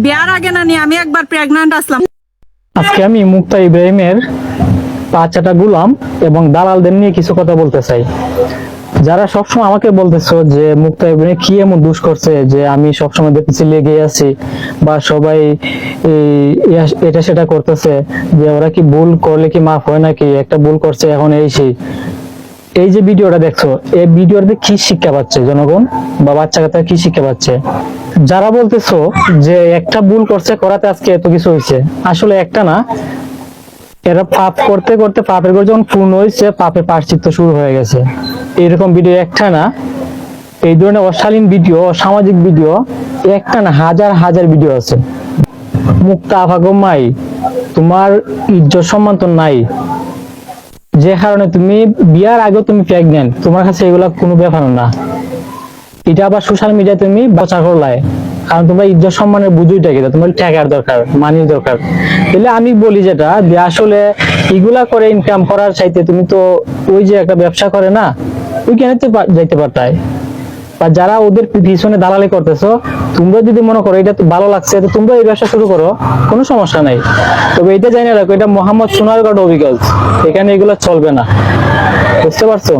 বিয়ার আগে না নিয়ে আমি একবার প্রেগন্যান্ট আসলাম। আজকে আমি মুক্তা ইব্রাহিমের বাচ্চাটা গুলাম এবং দালালদের নিয়ে কিছু কথা বলতে চাই। যারা সবসময় আমাকে বলতেছো যে মুক্তা ইব্রাহিম কি এমন দোষ করছে যে আমি সবসময় দেখতেছি লেগে আছি, বা সবাই এটা সেটা করতেছে, যে ওরা কি ভুল করলে কি মাফ হয় নাকি, একটা ভুল করছে এখন এই যে ভিডিওটা দেখছো, এই ভিডিওতে কি শিক্ষা পাচ্ছে জনগণ বা বাচ্চা কাচ্চা কি শিক্ষা পাচ্ছে? যারা বলতেছো যে একটা ভুল করছে করাতে আজকে এত কিছু হয়েছে, আসলে একটা না, এরা পাপ করতে করতে পাপের করে যখন পূর্ণ হয়েছে পাপের প্রায়শ্চিত্ত শুরু হয়ে গেছে। এরকম ভিডিও একটা না, এই ধরনের অশালীন ভিডিও, সামাজিক ভিডিও একটা না, হাজার হাজার ভিডিও আছে। মুক্তা আফাগম্মাই, তোমার ইজ্জত সম্মান তো নাই, যে কারণে তুমি বিয়ার আগে তুমি প্রেগন্যান্ট, তোমার কাছে এগুলা কোনো ব্যাপার না। এটা আবার সোশ্যাল মিডিয়ায় তুমি প্রচার করলাই, কারণ তোমরা ইজ্জত সম্মানের বুঝুইটা কি, তোমার টাকার দরকার, মানির দরকার। তাহলে আমি বলি যেটা, যে আসলে এগুলা করে ইনকাম করার চাইতে তুমি তো ওই যে একটা ব্যবসা করে না, ওইখানে তো যাইতে পারতাই। বা যারা ওদের পিছনে দালালি করতেছো, তোমরা যদি মনে করো এটা ভালো লাগছে তো তোমরা এই ব্যবসা শুরু করো, কোনো সমস্যা নাই। তবে এটা জানিয়ে রাখো, এটা মোহাম্মদ সোনারগাঁও অভিজ্ঞতা, এখানে এগুলো চলবে না, বুঝতে পারছো?